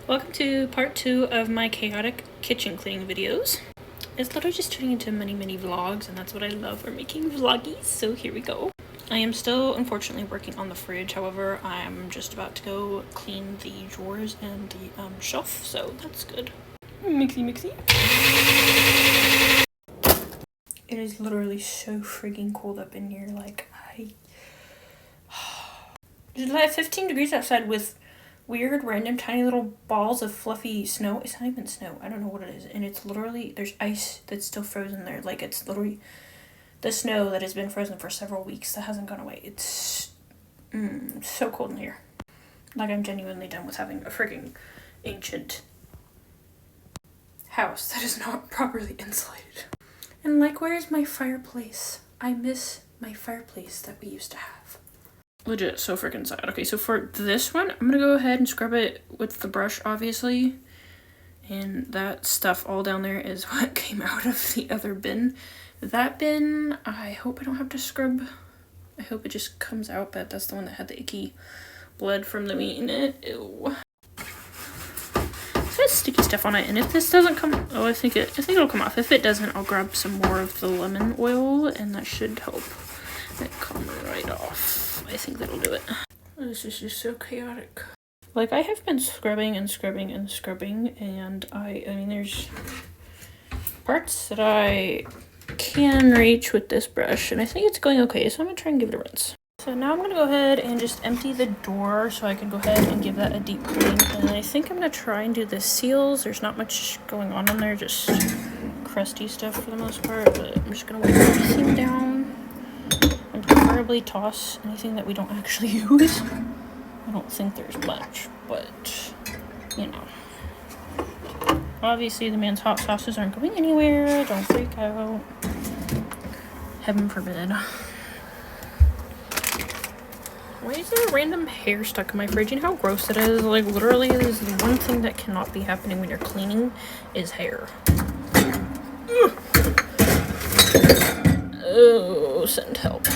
Welcome to part 2 of my chaotic kitchen cleaning videos. It's literally just turning into many vlogs, and that's what I love. We're making vloggies, so here we go. I am still unfortunately working on the fridge. However, I'm just about to go clean the drawers and the shelf, so that's good. Mixy. It is literally so frigging cold up in here. Like, it's like 15 degrees outside with weird random tiny little balls of fluffy snow. It's not even snow, I don't know what it is, and it's literally, there's ice that's still frozen there. Like, it's literally the snow that has been frozen for several weeks that hasn't gone away. It's so cold in here. Like, I'm genuinely done with having a frigging ancient house that is not properly insulated. And like, where's my fireplace? I miss my fireplace that we used to have. Legit so freaking sad. Okay, so for this one, I'm gonna go ahead and scrub it with the brush, obviously. And that stuff all down there is what came out of the other bin. That bin, I hope I don't have to scrub. I hope it just comes out, but that's the one that had the icky blood from the meat in it. Ew. It's got sticky stuff on it, and if this doesn't come, oh, I think it'll come off. If it doesn't, I'll grab some more of the lemon oil, and that should help it come right off. I think that'll do it. This is just so chaotic. Like, I have been scrubbing, and I mean, there's parts that I can reach with this brush, and I think it's going okay, so I'm gonna try and give it a rinse. So now I'm gonna go ahead and just empty the door so I can go ahead and give that a deep clean, and I think I'm gonna try and do the seals. There's not much going on in there, just crusty stuff for the most part, but I'm just gonna wipe everything down. And preferably toss anything that we don't actually use. I don't think there's much, but you know. Obviously the man's hot sauces aren't going anywhere. Don't freak out. Heaven forbid. Why is there random hair stuck in my fridge? You know how gross it is? Like, literally, it is the one thing that cannot be happening when you're cleaning is hair. Oh, send help.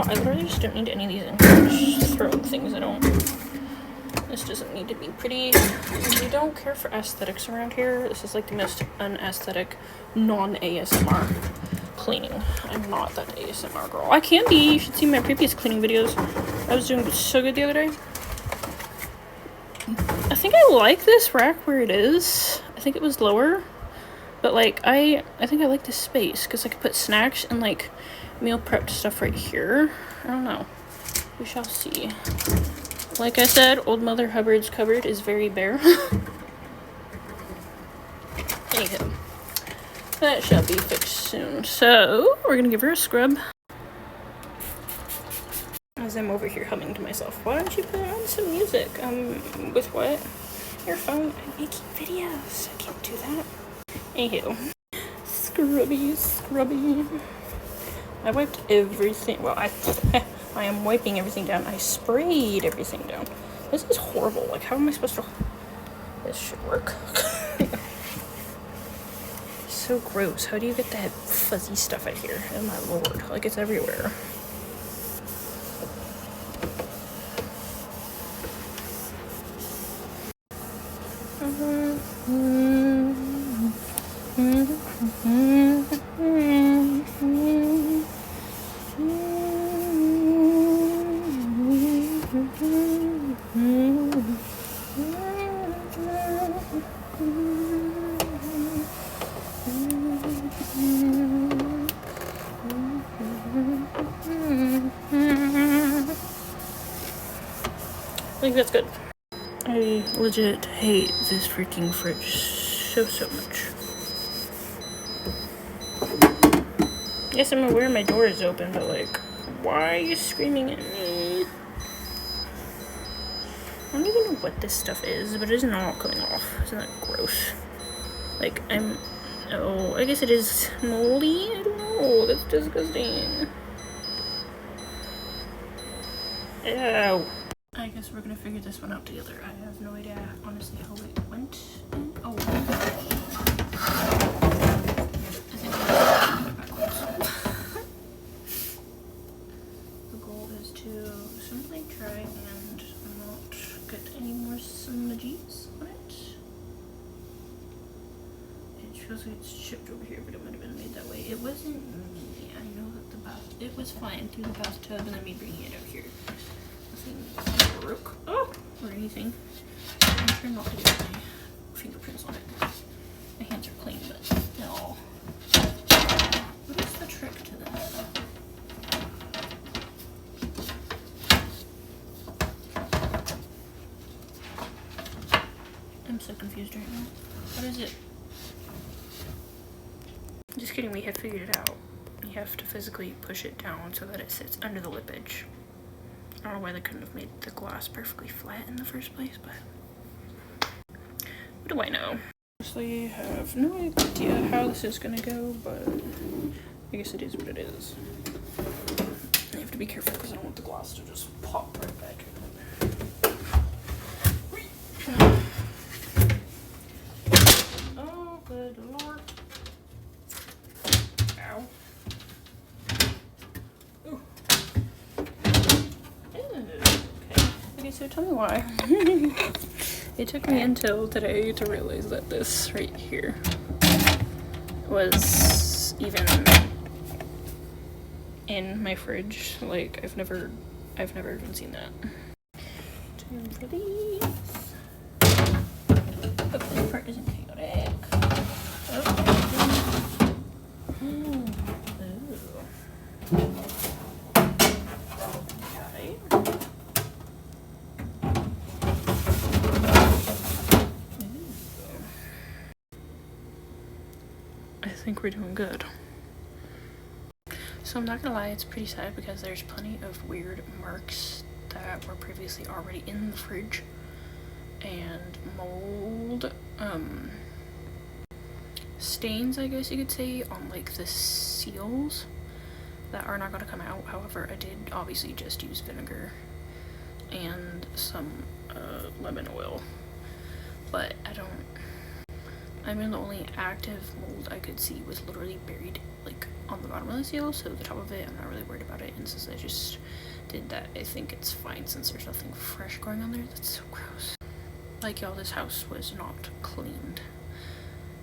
I literally just don't need any of these in here. Just throwing things I don't. This doesn't need to be pretty. We don't care for aesthetics around here. This is like the most unaesthetic, non-ASMR cleaning. I'm not that ASMR girl. I can be. You should see my previous cleaning videos. I was doing so good the other day. I think I like this rack where it is. I think it was lower. But like, I think I like this space because I could put snacks and like meal prepped stuff right here. I don't know. We shall see. Like I said, old Mother Hubbard's cupboard is very bare. Anywho, that shall be fixed soon. So we're gonna give her a scrub. As I'm over here humming to myself, why don't you put on some music? With what? Your phone? I'm making videos. I can't do that. Anywho, scrubby. I wiped everything. Well, I am wiping everything down. I sprayed everything down. This is horrible. Like, how am I supposed to? This should work. So gross. How do you get that fuzzy stuff out here? Oh my lord! Like, it's everywhere. I think that's good. I legit hate this freaking fridge so much. Yes, I'm aware my door is open, but like, why are you screaming at me? I don't even know what this stuff is, but it is not coming off. Isn't that gross? Like, oh, I guess it is moldy? I don't know. That's disgusting. Ew. I guess we're gonna figure this one out together. I have no idea, honestly, how it went. Oh. I think I'm backwards. The goal is to simply try and get any more smudgies on it. It feels like it's chipped over here, but it might have been made that way. It wasn't me. I know that the bath, it was flying through the bathtub and then me bringing it out here. Nothing broke or anything. I'm trying not to get my fingerprints on it. My hands are clean, but no. What is the trick to this? I'm so confused right now. What is it? Just kidding, we have figured it out. You have to physically push it down so that it sits under the lip edge. I don't know why they couldn't have made the glass perfectly flat in the first place, but what do I know? Honestly, have no idea how this is gonna go, but I guess it is what it is. I have to be careful because I don't want the glass to just pop right back in. Oh, good lord. Ow. Ooh. Okay, so tell me why. It took me until today to realize that this right here was even in my fridge. Like, I've never even seen that. Two for these. Hopefully the part isn't chaotic. I think we're doing good. So I'm not gonna lie, it's pretty sad because there's plenty of weird marks that were previously already in the fridge and mold stains, I guess you could say, on like the seals that are not going to come out. However, I did obviously just use vinegar and some lemon oil, but I mean the only active mold I could see was literally buried like on the bottom of the seal, so the top of it I'm not really worried about it, and since I just did that I think it's fine since there's nothing fresh going on there. That's so gross. Like y'all, this house was not cleaned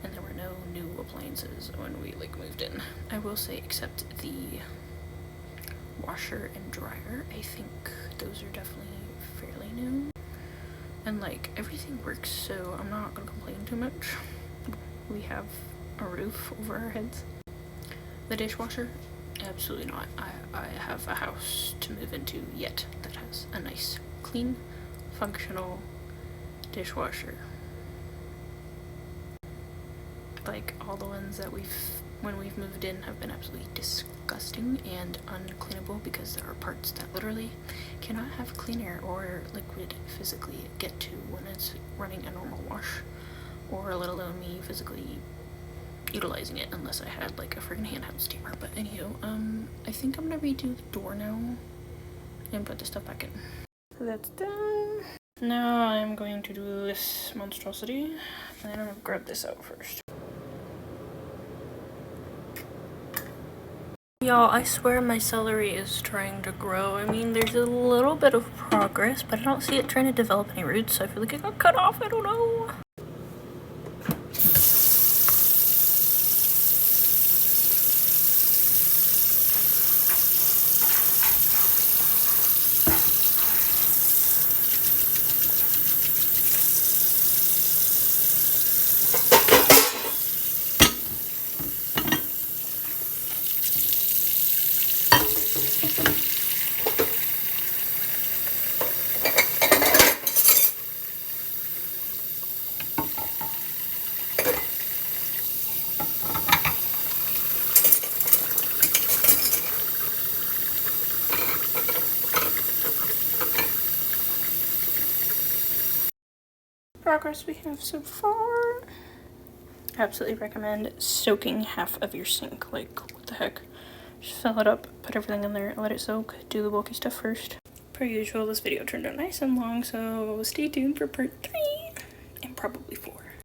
and there were no new appliances when we like moved in. I will say, except the washer and dryer, I think those are definitely fairly new, and like everything works, so I'm not gonna complain too much. We have a roof over our heads. The dishwasher, absolutely not. I have a house to move into yet that has a nice clean functional dishwasher. Like all the ones that when we've moved in have been absolutely disgusting and uncleanable because there are parts that literally cannot have clean air or liquid physically get to when it's running a normal wash, or let alone me physically utilizing it unless I had like a freaking handheld steamer. But anywho, I think I'm gonna redo the door now and put the stuff back in. So that's done. Now I'm going to do this monstrosity, and then I'm gonna grab this out first. Y'all, I swear my celery is trying to grow. I mean, there's a little bit of progress, but I don't see it trying to develop any roots, so I feel like it got cut off. I don't know. Progress we have so far. Absolutely recommend soaking half of your sink. Like, what the heck? Just fill it up, put everything in there, let it soak, do the bulky stuff first. Per usual, this video turned out nice and long, so stay tuned for part 3 and probably